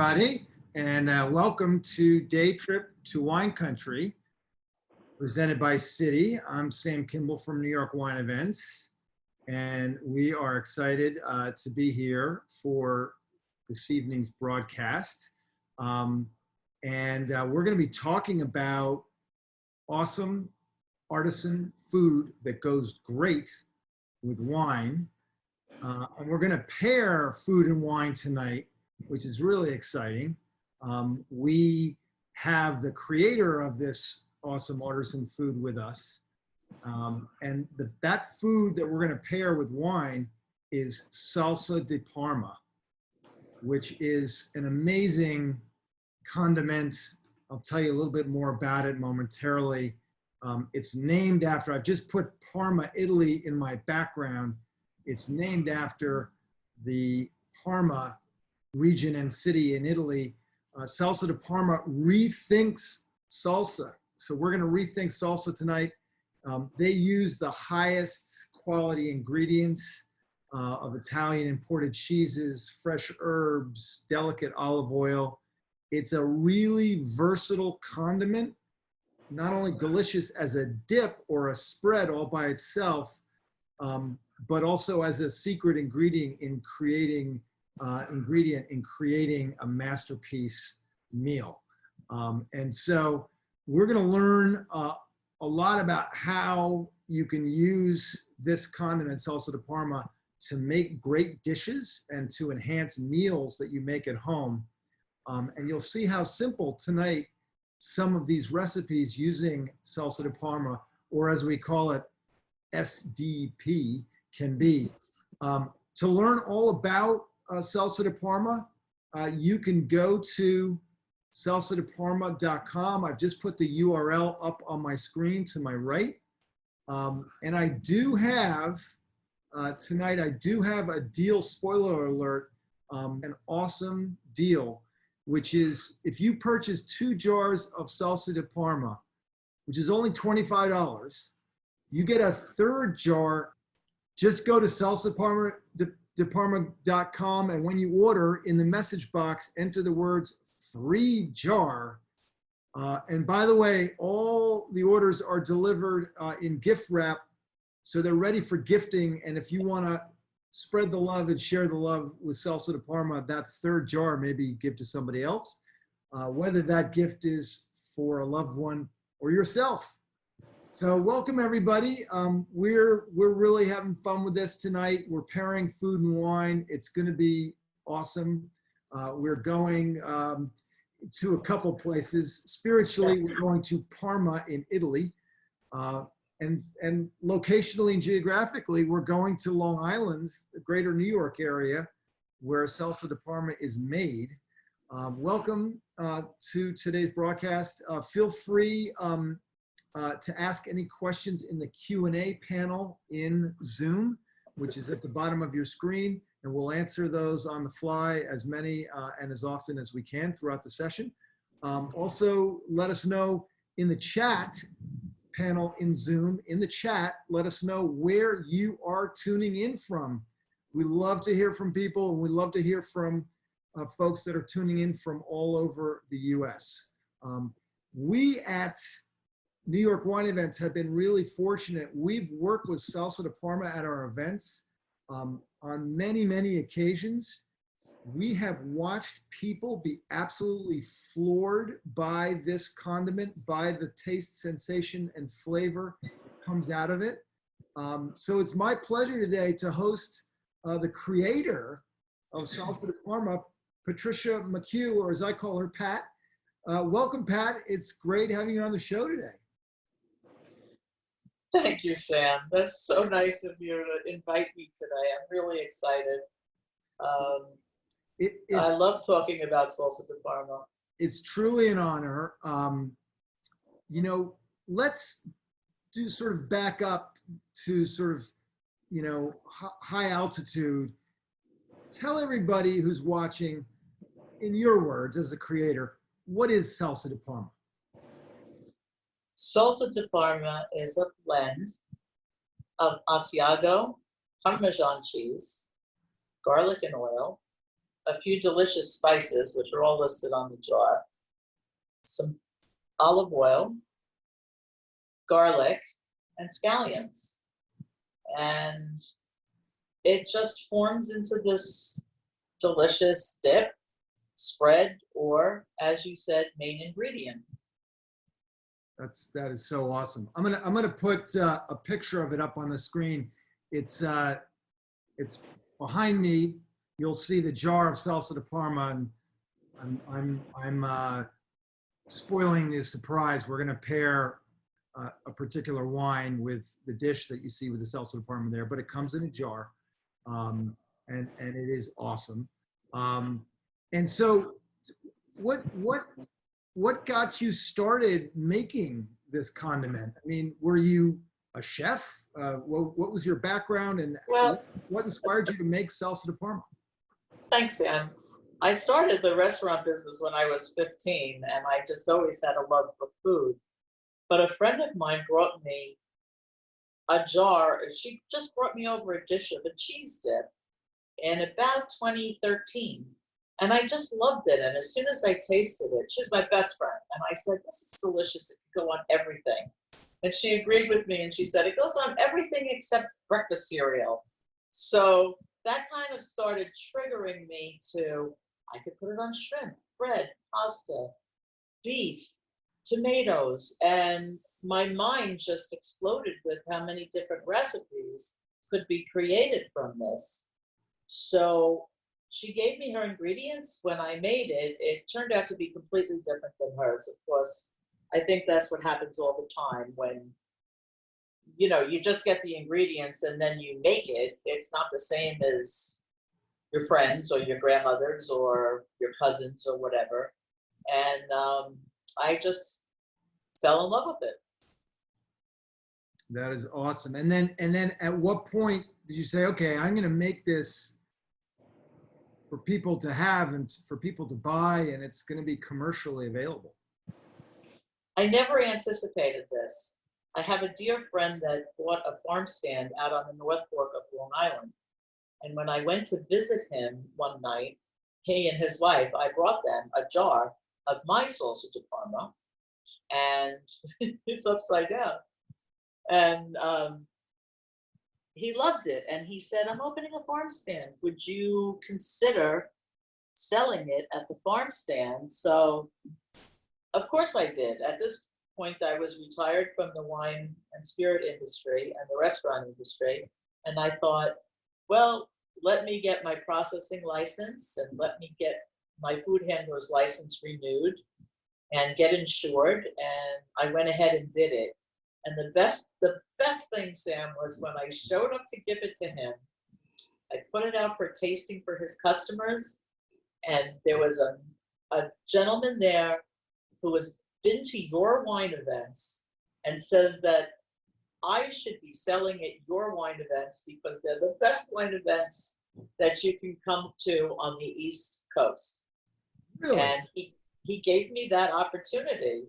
everybody, and welcome to Day Trip to Wine Country, presented by Citi. I'm Sam Kimball from New York Wine Events, and we are excited to be here for this evening's broadcast. We're going to be talking about awesome artisan food that goes great with wine. And we're going to pair food and wine tonight, which is really exciting. We have the creator of this awesome artisan food with us. That food that we're going to pair with wine is Salsa Di Parma, which is an amazing condiment. I'll tell you a little bit more about it momentarily. It's named after, I've just put Parma, Italy in my background. It's named after the Parma region and city in Italy. Salsa di Parma rethinks salsa. So we're going to rethink salsa tonight. They use the highest quality ingredients of Italian imported cheeses, fresh herbs, delicate olive oil. It's a really versatile condiment, not only delicious as a dip or a spread all by itself, but also as a secret ingredient in creating a masterpiece meal. And so we're going to learn a lot about how you can use this condiment, Salsa di Parma, to make great dishes and to enhance meals that you make at home. And you'll see how simple tonight some of these recipes using Salsa di Parma, or as we call it, SDP, can be. To learn all about Salsa di Parma, you can go to salsadiparma.com. I've just put the URL up on my screen to my right. And I do have, tonight, I do have a deal, spoiler alert, an awesome deal, which is if you purchase 2 jars of Salsa di Parma, which is only $25, you get a 3rd jar. Just go to salsadiparma.com, and when you order, in the message box, enter the words free jar. And by the way, all the orders are delivered in gift wrap, so they're ready for gifting. And if you want to spread the love and share the love with Salsa di Parma, that 3rd jar maybe give to somebody else, whether that gift is for a loved one or yourself. So welcome everybody. We're really having fun with this tonight. We're pairing food and wine. It's going to be awesome. We're going to a couple places. Spiritually, we're going to Parma in Italy. And locationally and geographically, we're going to Long Island, the greater New York area, where Salsa di Parma is made. Welcome to today's broadcast. Feel free to ask any questions in the Q&A panel in Zoom, which is at the bottom of your screen, and we'll answer those on the fly, as many and as often as we can throughout the session. Also, let us know in the chat panel in Zoom, in the chat, let us know where you are tuning in from. We love to hear from people, and we love to hear from folks that are tuning in from all over the US. We at New York Wine Events have been really fortunate. We've worked with Salsa di Parma at our events on many, many occasions. We have watched people be absolutely floored by this condiment, by the taste, sensation, and flavor that comes out of it. So it's my pleasure today to host the creator of Salsa di Parma, Patricia McHugh, or as I call her, Pat. Welcome, Pat. It's great having you on the show today. Thank you, Sam. That's so nice of you to invite me today. I'm really excited. I love talking about Salsa di Parma. It's truly an honor. You know, let's do sort of back up to sort of, you know, high altitude. Tell everybody who's watching, in your words as a creator, what is Salsa di Parma? Salsa di Parma is a blend of Asiago, Parmesan cheese, garlic and oil, a few delicious spices, which are all listed on the jar, some olive oil, garlic, and scallions. And it just forms into this delicious dip, spread, or, as you said, main ingredient. That is so awesome. I'm gonna put a picture of it up on the screen. It's behind me. You'll see the jar of Salsa Di Parma, and I'm spoiling the surprise. We're gonna pair a particular wine with the dish that you see with the Salsa Di Parma there, but it comes in a jar, and it is awesome. And so, what got you started making this condiment? I mean, were you a chef? What was your background, and Well, what inspired you to make Salsa Di Parma? thanks, Sam. I started the restaurant business when I was 15, and I just always had a love for food. But a friend of mine brought me a jar. She just brought me over a dish of a cheese dip in about 2013. And I just loved it. And as soon as I tasted it, she's my best friend. And I said, this is delicious. It can go on everything. And she agreed with me. And she said, it goes on everything except breakfast cereal. So that kind of started triggering me to, I could put it on shrimp, bread, pasta, beef, tomatoes. And my mind just exploded with how many different recipes could be created from this. So she gave me her ingredients. When I made it, it turned out to be completely different than hers. Of course, I think that's what happens all the time when, you just get the ingredients and then you make it. It's not the same as your friends or your grandmothers or your cousins or whatever. And I just fell in love with it. That is awesome. And then at what point did you say, okay, I'm going to make this for people to have and for people to buy, and it's going to be commercially available? I never anticipated this. I have a dear friend that bought a farm stand out on the North Fork of Long Island. And when I went to visit him one night, he and his wife, I brought them a jar of my Salsa Di Parma, and it's upside down. And he loved it. And he said, I'm opening a farm stand. Would you consider selling it at the farm stand? So, of course I did. At this point, I was retired from the wine and spirit industry and the restaurant industry. And I thought, well, let me get my processing license and let me get my food handler's license renewed and get insured. And I went ahead and did it. And the best thing, Sam, was when I showed up to give it to him, I put it out for tasting for his customers. And there was a gentleman there who has been to your wine events and says that I should be selling at your wine events because they're the best wine events that you can come to on the East Coast. Really? And he gave me that opportunity.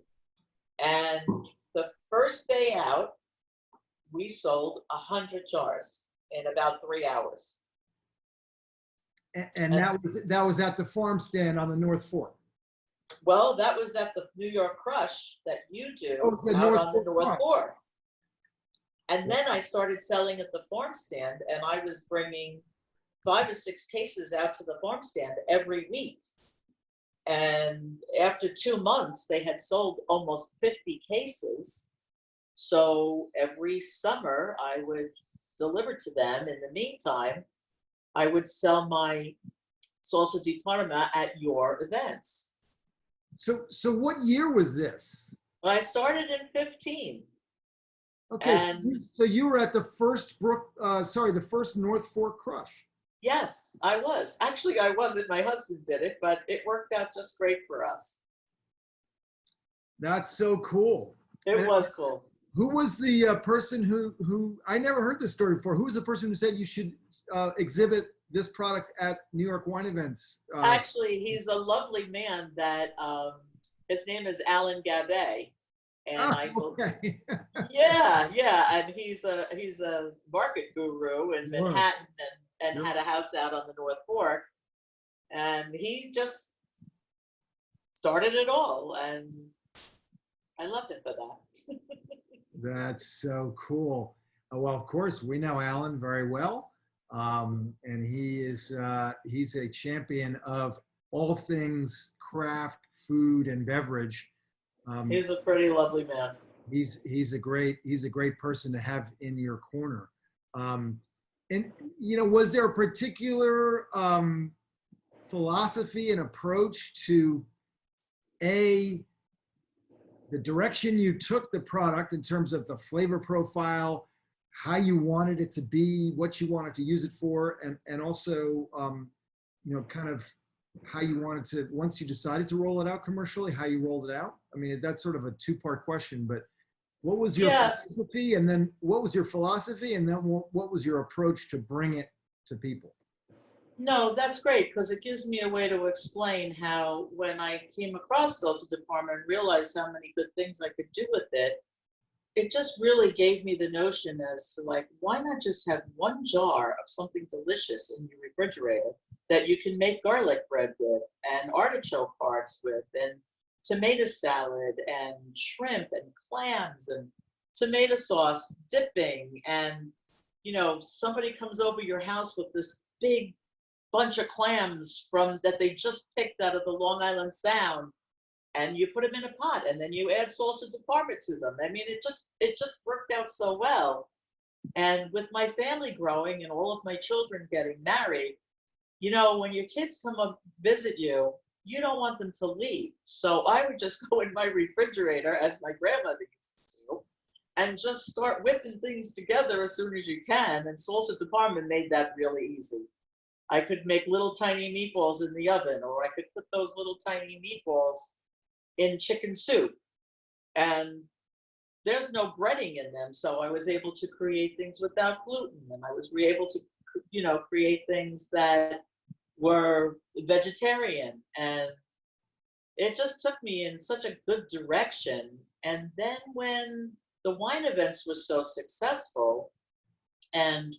And the first day out, we sold 100 jars in about 3 hours. And that was at the farm stand on the North Fork. Well, that was at the New York Crush that you do the out North on the Fork North Fork. And then I started selling at the farm stand, and I was bringing 5 or 6 cases out to the farm stand every week. And after 2 months, they had sold almost 50 cases. So every summer, I would deliver to them. In the meantime, I would sell my Salsa Di Parma at your events. So what year was this? I started in 15. Okay, And so you were at the first the first North Fork Crush. yes, I was. Actually, I wasn't. My husband did it, but it worked out just great for us. That's so cool. It was cool. Who was the person who I never heard this story before? Who was the person who said you should exhibit this product at New York wine events? Actually, he's a lovely man that his name is Alan Gabay. And okay. yeah, and he's a market guru in Manhattan and had a house out on the North Fork. And he just started it all, and I love him for that. That's so cool. Well, of course, we know Alan very well, and he's a champion of all things craft, food, and beverage. He's a pretty lovely man. He's a great person to have in your corner. And was there a particular philosophy and approach to the direction you took the product in terms of the flavor profile, how you wanted it to be, what you wanted to use it for, and also, kind of how you wanted to, once you decided to roll it out commercially, how you rolled it out? I mean, that's sort of a two-part question, but what was your philosophy, and then what was your philosophy, and then what was your approach to bring it to people? No, that's great, because it gives me a way to explain how, when I came across Salsa Di Parma and realized how many good things I could do with it, it just really gave me the notion as to, like, why not just have one jar of something delicious in your refrigerator that you can make garlic bread with, and artichoke hearts with, and tomato salad, and shrimp, and clams, and tomato sauce dipping, and somebody comes over your house with this big bunch of clams that they just picked out of the Long Island Sound, and you put them in a pot, and then you add Salsa Di Parma to them. I mean, it just worked out so well. And with my family growing and all of my children getting married, when your kids come up visit you, you don't want them to leave. So I would just go in my refrigerator, as my grandmother used to do, and just start whipping things together as soon as you can. And Salsa Di Parma made that really easy. I could make little tiny meatballs in the oven, or I could put those little tiny meatballs in chicken soup. And there's no breading in them, so I was able to create things without gluten, and I was able to, create things that were vegetarian. And it just took me in such a good direction. And then when the wine events were so successful, and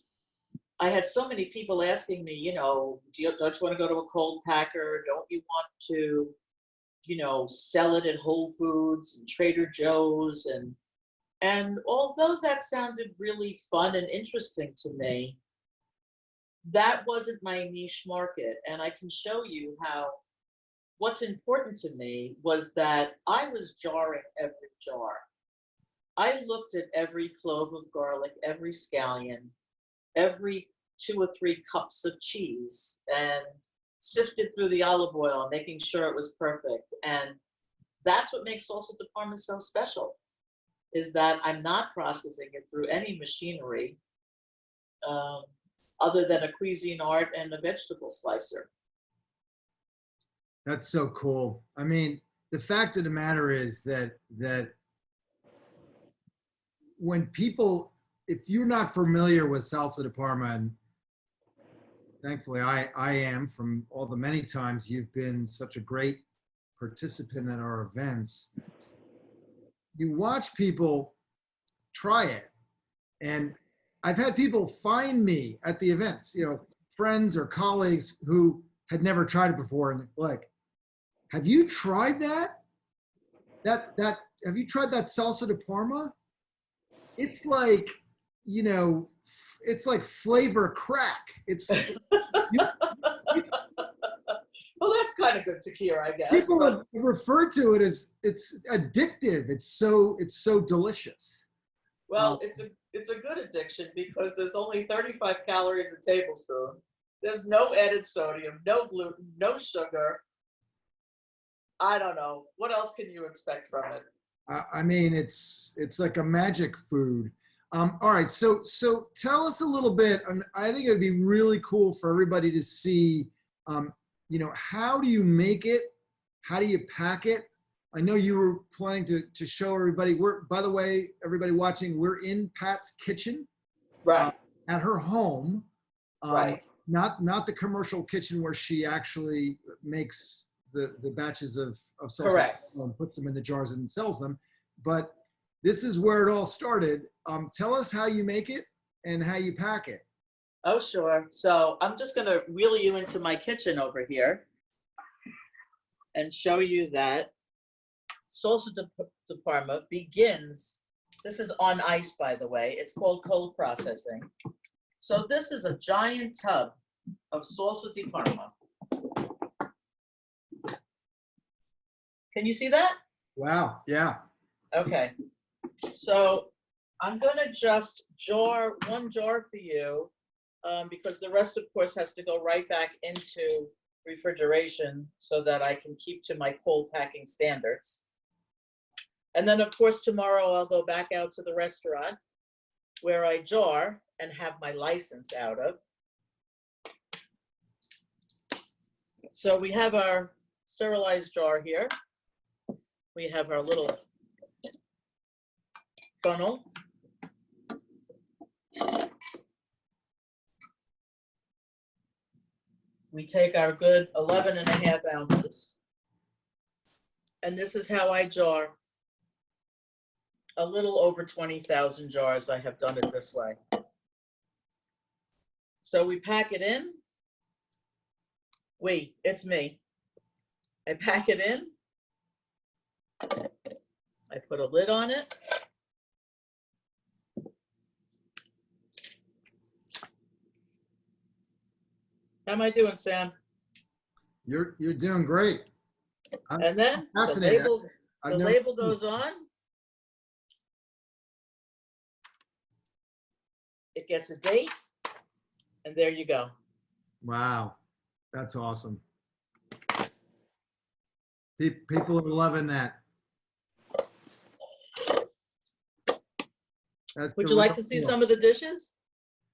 I had so many people asking me, don't you want to go to a cold packer? Don't you want to, sell it at Whole Foods and Trader Joe's? And although that sounded really fun and interesting to me, that wasn't my niche market. And I can show you how what's important to me was that I was jarring every jar. I looked at every clove of garlic, every scallion, every 2 or 3 cups of cheese, and sifted through the olive oil, making sure it was perfect. And that's what makes Salsa Di Parma so special, is that I'm not processing it through any machinery other than a Cuisinart and a vegetable slicer. That's so cool. I mean, the fact of the matter is that when people, if you're not familiar with Salsa Di Parma, and thankfully I am, from all the many times you've been such a great participant in our events, you watch people try it. And I've had people find me at the events, friends or colleagues who had never tried it before, and like, have you tried that? Have you tried that Salsa Di Parma? It's like, it's like flavor crack. It's well, that's kind of good to hear, I guess. People have referred to it as it's addictive. It's so delicious. Well, it's a good addiction because there's only 35 calories a tablespoon. There's no added sodium, no gluten, no sugar. I don't know. What else can you expect from it? I mean, it's like a magic food. All right, so tell us a little bit. I think it would be really cool for everybody to see, how do you make it? How do you pack it? I know you were planning to show everybody. By the way, everybody watching, we're in Pat's kitchen, right, at her home, right. Not the commercial kitchen where she actually makes the batches of salsa. Correct. And puts them in the jars and sells them. But this is where it all started. Tell us how you make it and how you pack it. Oh, sure. So I'm just going to wheel you into my kitchen over here and show you that Salsa di Parma begins. This is on ice, by the way. It's called cold processing. So this is a giant tub of Salsa di Parma. Can you see that? Wow. Yeah. Okay. So I'm going to just jar one jar for you because the rest, of course, has to go right back into refrigeration so that I can keep to my cold packing standards. And then, of course, tomorrow I'll go back out to the restaurant where I jar and have my license out of. So we have our sterilized jar here. We have our little funnel. We take our good 11.5 ounces. And this is how I jar a little over 20,000 jars. I have done it this way. So we pack it in. It's me. I pack it in. I put a lid on it. How am I doing, Sam? You're doing great. And then the label goes on. It gets a date, and there you go. Wow, that's awesome. People are loving that. Would you like to see some of the dishes?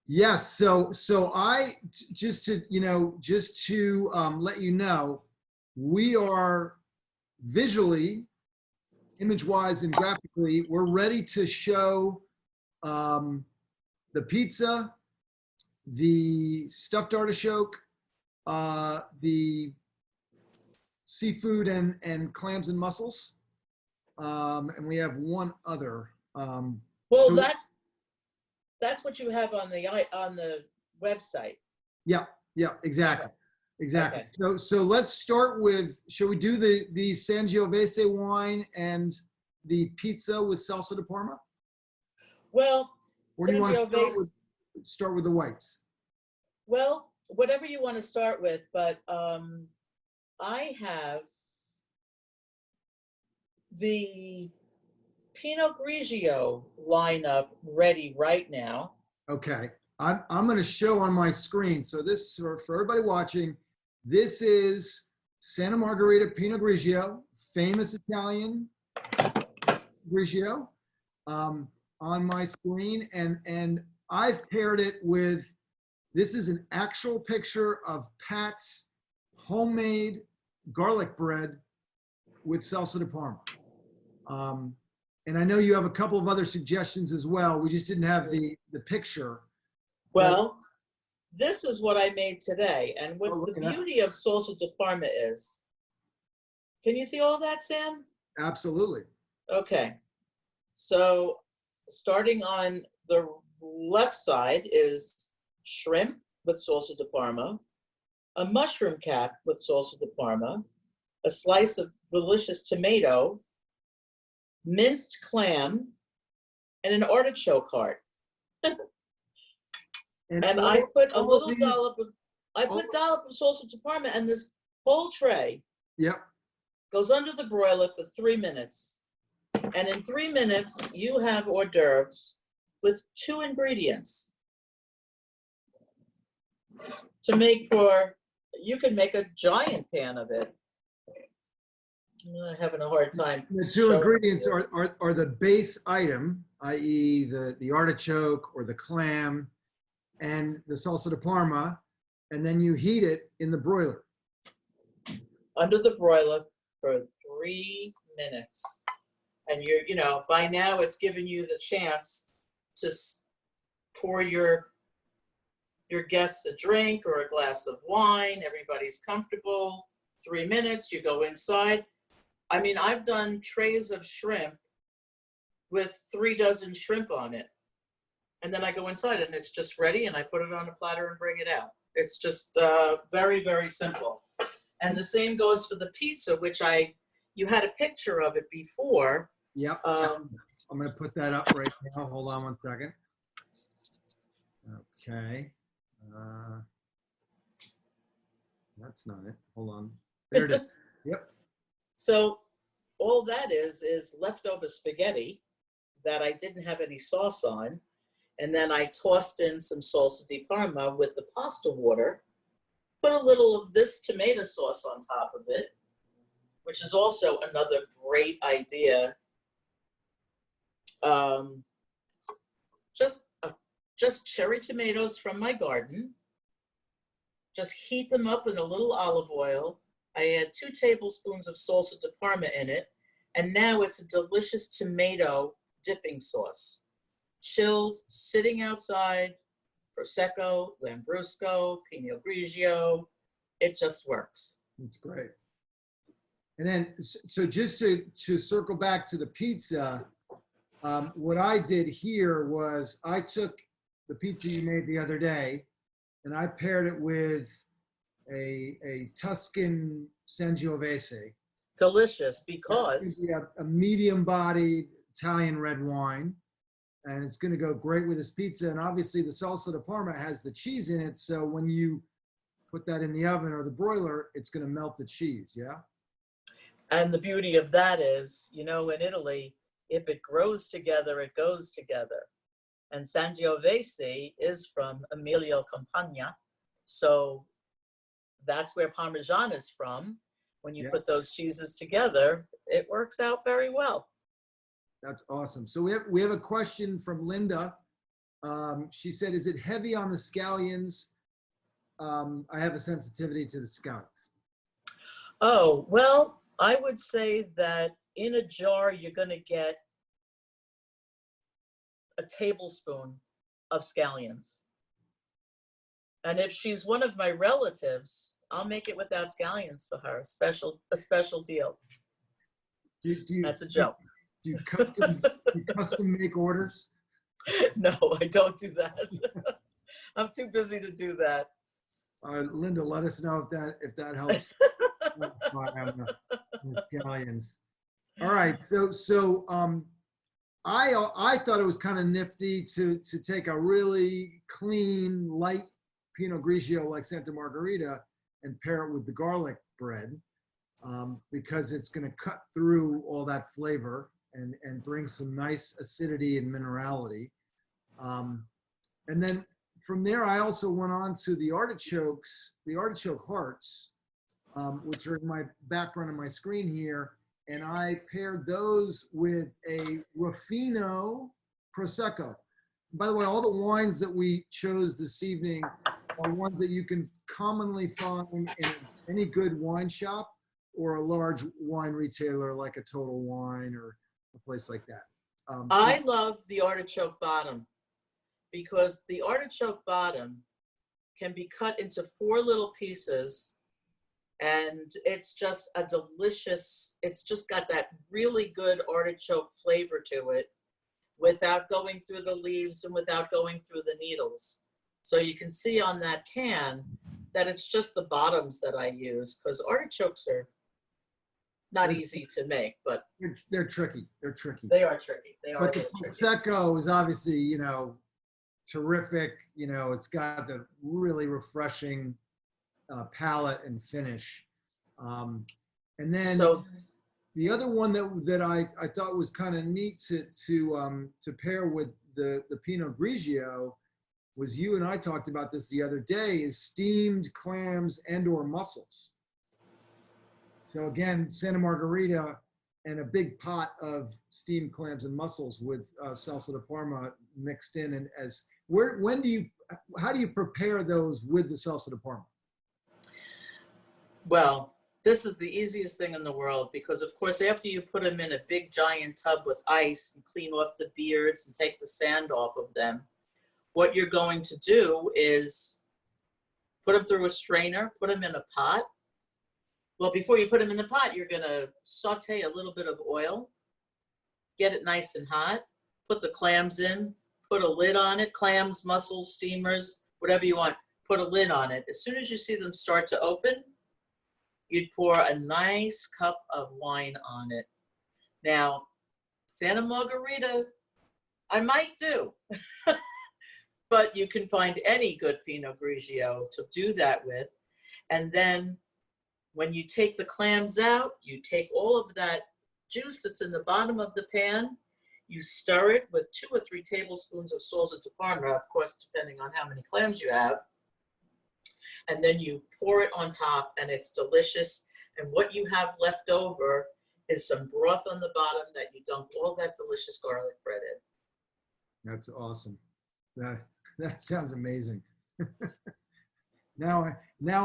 Yes. So I just to let you know, we are visually, image-wise, and graphically, we're ready to show the pizza, the stuffed artichoke, the seafood and clams and mussels, and we have one other. Well, so that's what you have on the website. Yeah, exactly. Exactly. Okay. So let's start with, shall we do the Sangiovese wine and the pizza with Salsa di Parma? Well, or do you want to start with the whites? Well, whatever you want to start with, but I have the Pinot Grigio lineup ready right now. Okay. I'm going to show on my screen. So this, for everybody watching, this is Santa Margherita Pinot Grigio, famous Italian Grigio, on my screen. And I've paired it with, this is an actual picture of Pat's homemade garlic bread with Salsa di Parma. And I know you have a couple of other suggestions as well. We just didn't have the picture. Well, this is what I made today. And what's the beauty of Salsa di Parma is, can you see all that, Sam? Absolutely. Okay. So starting on the left side is shrimp with Salsa di Parma, a mushroom cap with Salsa di Parma, a slice of delicious tomato, minced clam, and an artichoke heart. And I put a little dollop of Salsa di Parma, and this whole tray goes under the broiler for 3 minutes. And in 3 minutes, you have hors d'oeuvres with 2 ingredients. To make you can make a giant pan of it. I'm having a hard time. The 2 ingredients are the base item, i.e. the artichoke or the clam, and the Salsa di Parma, and then you heat it in the broiler. Under the broiler for 3 minutes. And by now it's given you the chance to pour your guests a drink or a glass of wine. Everybody's comfortable. 3 minutes, you go inside. I mean, I've done trays of shrimp with 3 dozen shrimp on it. and then I go inside and it's just ready, and I put it on a platter and bring it out. It's just very, very simple. And the same goes for the pizza, which you had a picture of it before. Yep. I'm going to put that up right now. Hold on one second. Okay. That's not it. Hold on. There it is. Yep. So all that is leftover spaghetti that I didn't have any sauce on. And then I tossed in some salsa di Parma with the pasta water, put a little of this tomato sauce on top of it, which is also another great idea. Just cherry tomatoes from my garden. Just heat them up in a little olive oil. I add 2 tablespoons of salsa di Parma in it, and now it's a delicious tomato dipping sauce. Chilled, sitting outside, Prosecco, Lambrusco, Pinot Grigio. It just works. That's great. And then, so just to circle back to the pizza, what I did here was I took the pizza you made the other day and I paired it with a Tuscan Sangiovese. Delicious, because a medium-bodied Italian red wine, and it's going to go great with this pizza. And obviously, the salsa di Parma has the cheese in it, so when you put that in the oven or the broiler, it's going to melt the cheese. Yeah. And the beauty of that is, in Italy, if it grows together, it goes together. And Sangiovese is from Emilia Campagna, so that's where Parmesan is from. When you put those cheeses together, it works out very well. That's awesome. So we have a question from Linda. She said, "Is it heavy on the scallions? I have a sensitivity to the scallions." Oh, well, I would say that in a jar, you're going to get a tablespoon of scallions. And if she's one of my relatives, I'll make it without scallions for her. A special deal. That's a joke. Do you custom make orders? No, I don't do that. I'm too busy to do that. Linda, let us know if that helps. The scallions. All right, so I thought it was kind of nifty to take a really clean, light Pinot Grigio like Santa Margherita and pair it with the garlic bread, because it's going to cut through all that flavor and bring some nice acidity and minerality. And then from there, I also went on to the artichoke hearts, which are in my background on my screen here. And I paired those with a Ruffino Prosecco. By the way, all the wines that we chose this evening are ones that you can commonly find in any good wine shop or a large wine retailer like a Total Wine or a place like that. I love the artichoke bottom, because the artichoke bottom can be cut into 4 little pieces, and it's just a delicious, it's just got that really good artichoke flavor to it without going through the leaves and without going through the needles. So you can see on that can that it's just the bottoms that I use, because artichokes are not easy to make, but they're tricky. They're tricky. They are tricky. They are. But the Prosecco is obviously, terrific. It's got the really refreshing palate and finish. And then the other one that I thought was kind of neat to pair with the Pinot Grigio was, you and I talked about this the other day, is steamed clams and/or mussels. So again, Santa Margherita and a big pot of steamed clams and mussels with salsa di Parma mixed in. And how do you prepare those with the salsa di Parma? Well, this is the easiest thing in the world, because of course, after you put them in a big giant tub with ice and clean off the beards and take the sand off of them, what you're going to do is put them through a strainer, put them in a pot. Well, before you put them in the pot, you're going to saute a little bit of oil, get it nice and hot, put the clams in, put a lid on it, clams, mussels, steamers, whatever you want, put a lid on it. As soon as you see them start to open, you'd pour a nice cup of wine on it. Now, Santa Margarita, I might do, but you can find any good Pinot Grigio to do that with. And then when you take the clams out, you take all of that juice that's in the bottom of the pan, you stir it with 2 or 3 tablespoons of salsa di Parma, of course, depending on how many clams you have. And then you pour it on top, and it's delicious. And what you have left over is some broth on the bottom that you dump all that delicious garlic bread in. That's awesome. That sounds amazing. Now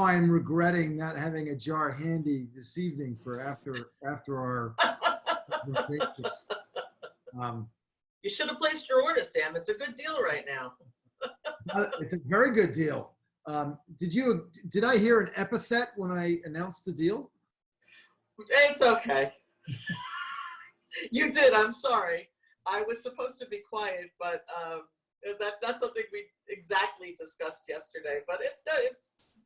I'm regretting not having a jar handy this evening for after our conversation. You should have placed your order, Sam. It's a good deal right now. It's a very good deal. Did I hear an epithet when I announced the deal? It's okay. You did. I'm sorry. I was supposed to be quiet, but that's not something we exactly discussed yesterday. But it's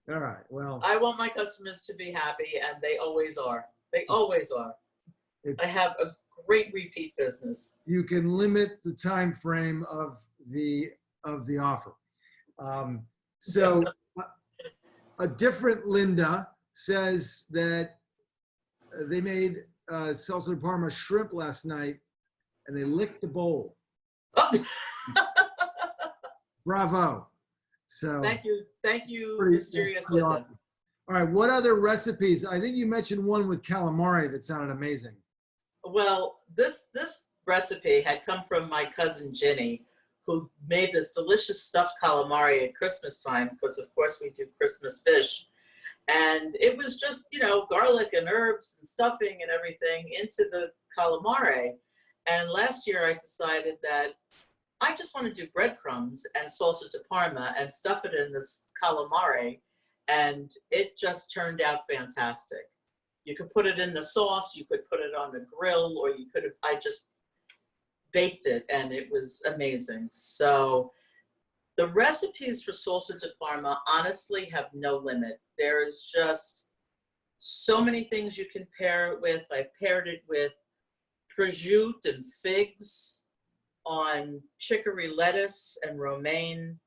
all right. Well, I want my customers to be happy, and they always are. They always are. I have a great repeat business. You can limit the time frame of the offer. So a different Linda says that they made Salsa Di Parma shrimp last night, and they licked the bowl. Bravo. So thank you, pretty mysterious Linda. awesome. All right, what other recipes? I think you mentioned one with calamari that sounded amazing. Well, this recipe had come from my cousin Ginny, who made this delicious stuffed calamari at Christmas time, because of course we do Christmas fish. And it was just, garlic and herbs and stuffing and everything into the calamari. And last year I decided that I just want to do breadcrumbs and salsa di Parma and stuff it in this calamari. And it just turned out fantastic. You could put it in the sauce, you could put it on the grill, or I just baked it, and it was amazing. So the recipes for salsa di Parma honestly have no limit. There's just so many things you can pair it with. I paired it with prosciutto and figs on chicory lettuce and romaine.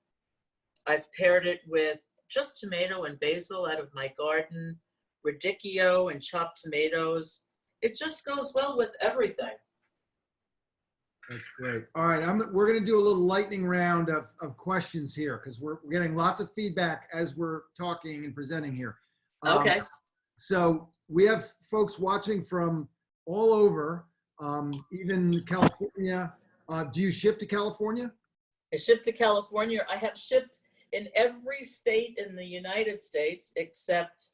I've paired it with just tomato and basil out of my garden, radicchio and chopped tomatoes. It just goes well with everything. That's great. All right, we're going to do a little lightning round of questions here, because we're getting lots of feedback as we're talking and presenting here. Okay. So we have folks watching from all over, even California. Do you ship to California? I ship to California. I have shipped in every state in the United States except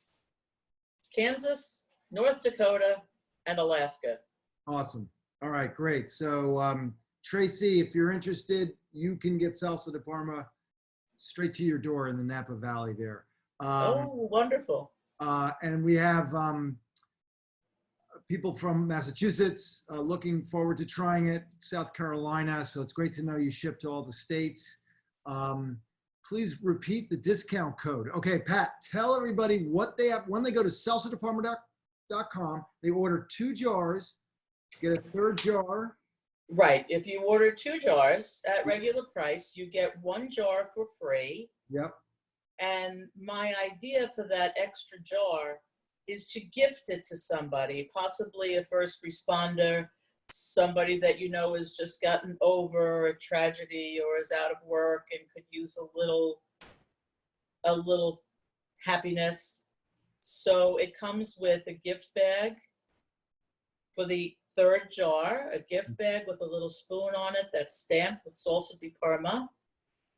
Kansas, North Dakota, and Alaska. Awesome. All right, great. So Tracy, if you're interested, you can get Salsa Di Parma straight to your door in the Napa Valley there. Oh, wonderful. And we have people from Massachusetts looking forward to trying it, South Carolina. So it's great to know you ship to all the states. Please repeat the discount code. Okay, Pat, tell everybody what they have. When they go to salsadiparma.com, they order 2 jars, get a 3rd jar. Right. If you order 2 jars at regular price, you get 1 jar for free. Yep. And my idea for that extra jar is to gift it to somebody, possibly a first responder, somebody that has just gotten over a tragedy or is out of work and could use a little happiness. So it comes with a gift bag for the 3rd jar, a gift bag with a little spoon on it that's stamped with Salsa Di Parma.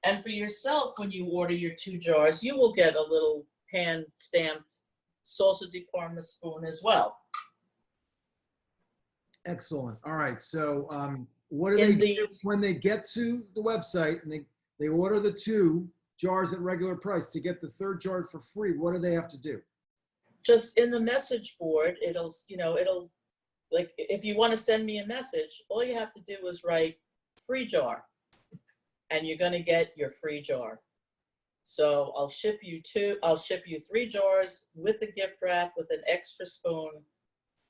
And for yourself, when you order your 2 jars, you will get a little hand-stamped Salsa Di Parma spoon as well. Excellent. All right. So what do they do when they get to the website and they order the 2 jars at regular price to get the 3rd jar for free? What do they have to do? Just in the message board, it'll like, if you want to send me a message, all you have to do is write free jar. and you're going to get your free jar. So I'll ship you 3 jars with the gift wrap with an extra spoon.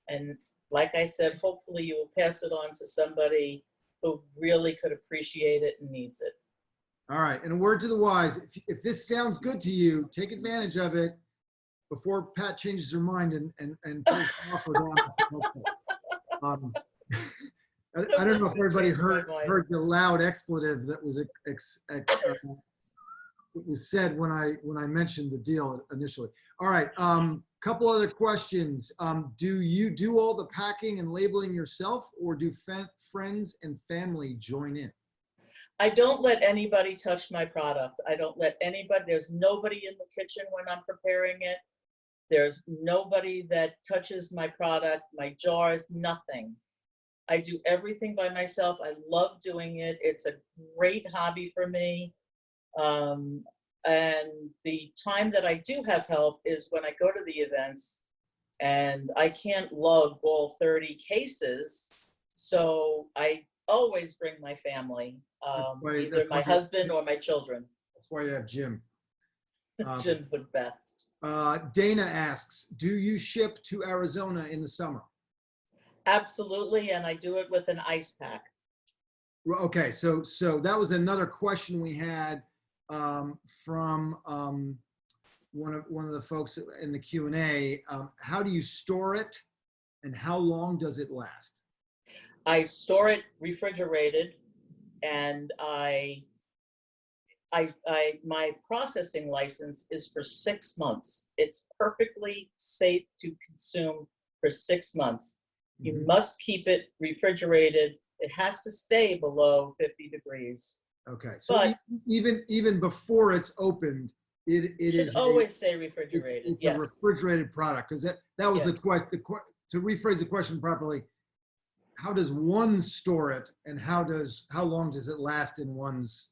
And like I said, hopefully you will pass it on to somebody who really could appreciate it and needs it. All right. And a word to the wise, if this sounds good to you, take advantage of it before Pat changes her mind and pulls the offer down. I don't know if everybody heard the loud expletive that was said when I mentioned the deal initially. All right, couple other questions. Do you do all the packing and labeling yourself, or do friends and family join in? I don't let anybody touch my product. I don't let anybody, there's nobody in the kitchen when I'm preparing it. There's nobody that touches my product, my jars, nothing. I do everything by myself. I love doing it. It's a great hobby for me. And the time that I do have help is when I go to the events and I can't lug all 30 cases. So I always bring my family, either my husband or my children. That's why you have Jim. Jim's the best. Dana asks, do you ship to Arizona in the summer? Absolutely, and I do it with an ice pack. Okay, so that was another question we had from one of the folks in the Q&A. How do you store it, and how long does it last? I store it refrigerated, and my processing license is for 6 months. It's perfectly safe to consume for 6 months. You must keep it refrigerated. It has to stay below 50 degrees. Okay, so but even before it's opened, it should always stay refrigerated. It's a refrigerated product, because that was the question. To rephrase the question properly, how does one store it, and how long does it last in one's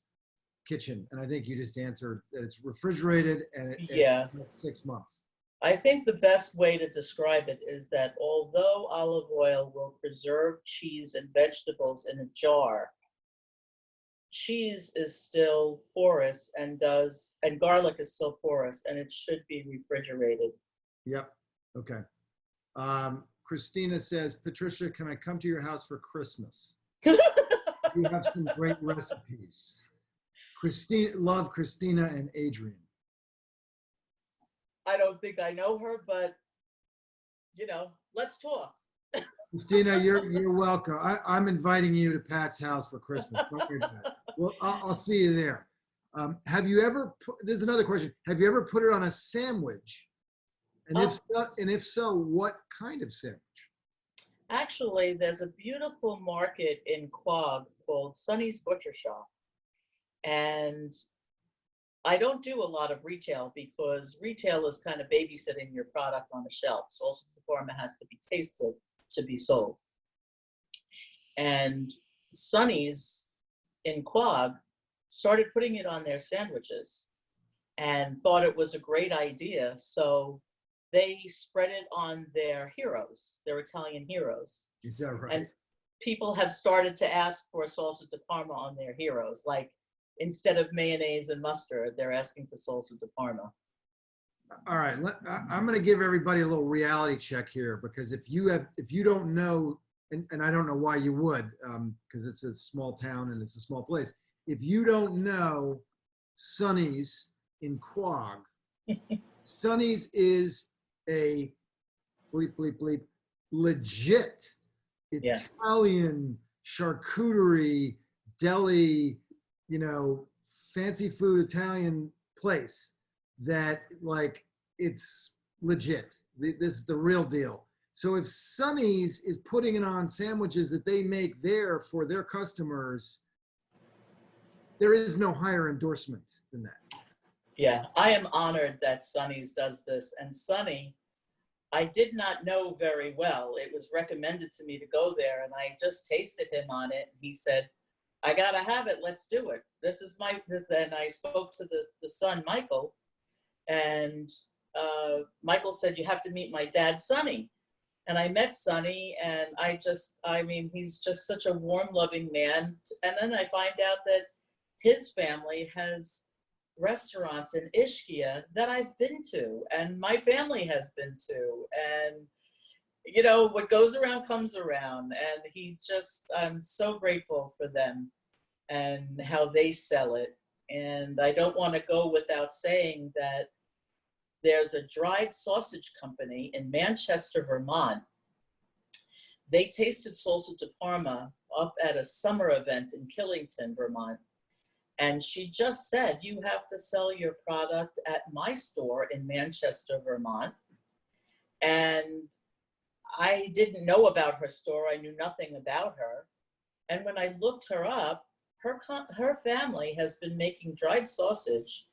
kitchen? And I think you just answered that it's refrigerated, and it's 6 months. I think the best way to describe it is that although olive oil will preserve cheese and vegetables in a jar, cheese is still porous and garlic is still porous, and it should be refrigerated. Yep. Okay. Christina says, Patricia, can I come to your house for Christmas? You have some great recipes. Love Christina and Adrian. I don't think I know her, but let's talk. Christina, you're welcome. I'm inviting you to Pat's house for Christmas. Don't worry about it. Well, I'll see you there. Have you ever this is another question. Have you ever put it on a sandwich? And if so, what kind of sandwich? Actually, there's a beautiful market in Quogue called Sonny's Butcher Shop. And I don't do a lot of retail because retail is kind of babysitting your product on the shelf. Salsa Di Parma has to be tasted to be sold. And Sonny's in Quogue started putting it on their sandwiches and thought it was a great idea. So they spread it on their heroes, their Italian heroes. Is that right? And people have started to ask for Salsa Di Parma on their heroes. Like, instead of mayonnaise and mustard, they're asking for Salsa Di Parma. All right, I'm going to give everybody a little reality check here, because if you don't know, and I don't know why you would, because it's a small town and it's a small place. If you don't know Sonny's in Quogue, Sonny's is a legit Italian charcuterie deli, fancy food Italian place that, like, it's legit. This is the real deal. So if Sonny's is putting it on sandwiches that they make there for their customers, there is no higher endorsement than that. Yeah, I am honored that Sonny's does this. And Sonny, I did not know very well. It was recommended to me to go there, and I just tasted him on it. He said, I gotta have it. Let's do it. This is then I spoke to the son, Michael, and Michael said, you have to meet my dad, Sonny. And I met Sonny, and he's just such a warm, loving man. And then I find out that his family has restaurants in Ischia that I've been to, and my family has been to, and you know, what goes around comes around, and I'm so grateful for them and how they sell it. And I don't want to go without saying that there's a dried sausage company in Manchester, Vermont. They tasted Salsa Di Parma up at a summer event in Killington, Vermont. And she just said, you have to sell your product at my store in Manchester, Vermont. And I didn't know about her store. I knew nothing about her. And when I looked her up, her family has been making dried sausage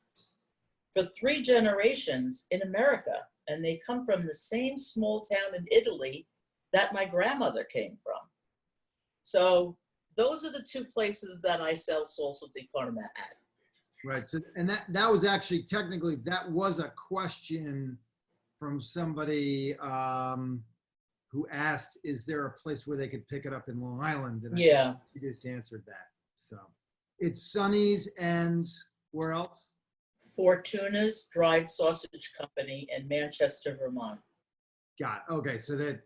for 3 generations in America. And they come from the same small town in Italy that my grandmother came from. So those are the 2 places that I sell Salsa Di Parma at. Right. So, and that was actually technically, that was a question from somebody who asked, is there a place where they could pick it up in Long Island? And Yeah. she just answered that. So it's Sonny's and where else? Fortuna's Dried Sausage Company in Manchester, Vermont. Got it. Okay. So that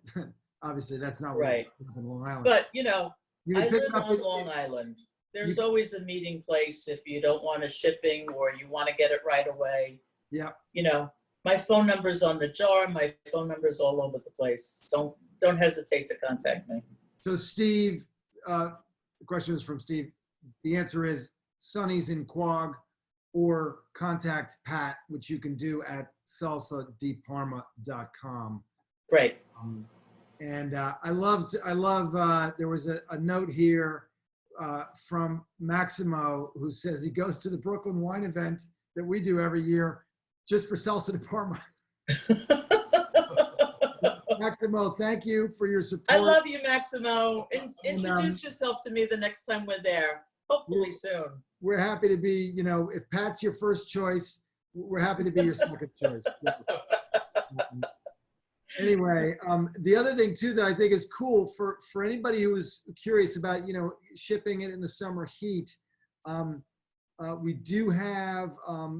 obviously that's not Right. in Long Island. But, you know, You I can pick live it up on in- Long Island. There's always a meeting place if you don't want a shipping or you want to get it right away. Yeah. You know, my phone number's on the jar. My phone number's all over the place. Don't hesitate to contact me. So Steve, the question is from Steve. The answer is Sonny's in Quogue, or contact Pat, which you can do at salsadiparma.com. Great. And I love, there was a note here from Maximo, who says he goes to the Brooklyn wine event that we do every year just for Salsa Di Parma. Maximo, thank you for your support. I love you, Maximo. Introduce yourself to me the next time we're there, hopefully soon. We're happy to be, you know, if Pat's your first choice, we're happy to be your second choice. So, anyway, the other thing too that I think is cool for anybody who is curious about, you know, shipping it in the summer heat, we do have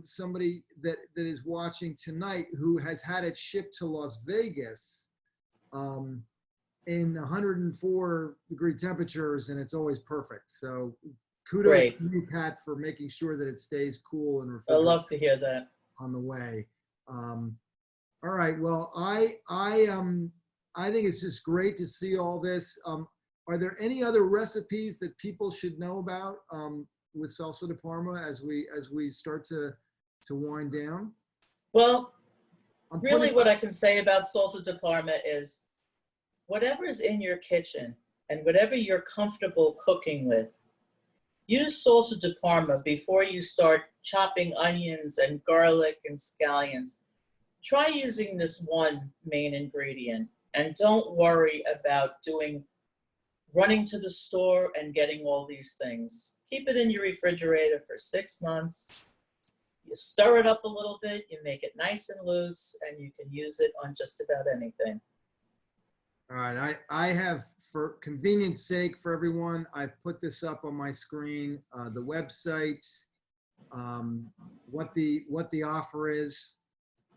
somebody that is watching tonight who has had it shipped to Las Vegas in 104-degree temperatures, and it's always perfect. So kudos Great. to you, Pat, for making sure that it stays cool and I refrigerated love to hear that. on the way. All right. Well, I think it's just great to see all this. Are there any other recipes that people should know about with Salsa Di Parma as we start to wind down? Well, really what I can say about Salsa Di Parma is whatever is in your kitchen and whatever you're comfortable cooking with, use Salsa Di Parma before you start chopping onions and garlic and scallions. Try using this one main ingredient and don't worry about running to the store and getting all these things. Keep it in your refrigerator for 6 months. You stir it up a little bit, you make it nice and loose, and you can use it on just about anything. All right. I have, for convenience sake for everyone, I've put this up on my screen, the website, what the offer is,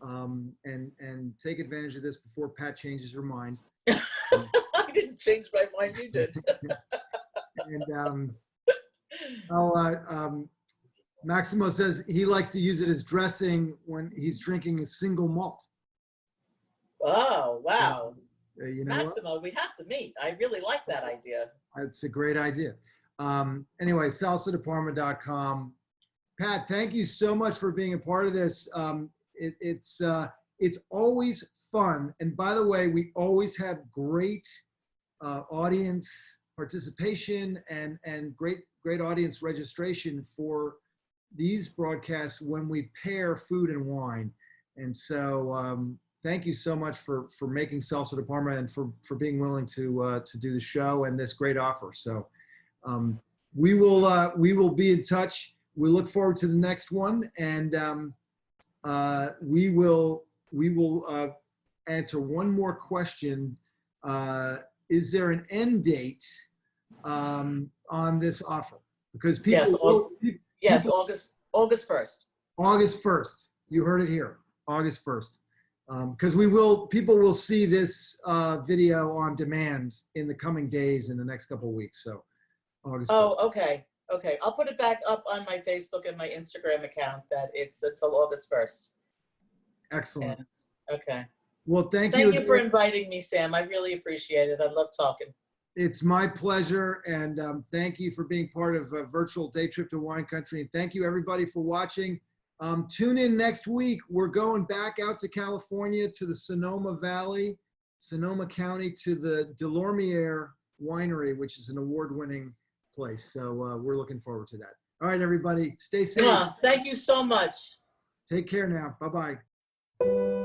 and take advantage of this before Pat changes her mind. I didn't change my mind, you did. And Maximo says he likes to use it as dressing when he's drinking a single malt. Oh, wow. You know, Maximo, we have to meet. I really like that idea. it's a great idea. Anyway, salsadiparma.com. Pat, thank you so much for being a part of this. It's always fun. And by the way, we always have great audience participation and great audience registration for these broadcasts when we pair food and wine. And so thank you so much for making Salsa Di Parma and for being willing to do the show and this great offer. So we will be in touch. We look forward to the next one, and we will answer one more question. Is there an end date on this offer? Because people Yes, People- August 1st. August 1st. You heard it here, August 1st. Because people will see this video on demand in the coming days, in the next couple of weeks. So August 1st. Oh, okay. Okay. I'll put it back up on my Facebook and my Instagram account that it's until August 1st. Excellent. And, okay. Well, thank Thank you. you for inviting me, Sam. I really appreciate it. I love talking. It's my pleasure. And thank you for being part of a virtual day trip to wine country. And thank you everybody for watching. Tune in next week. We're going back out to California, to the Sonoma Valley, Sonoma County, to the Delormier Winery, which is an award-winning place. So we're looking forward to that. All right, everybody, stay safe. Yeah, thank you so much. Take care now. Bye-bye.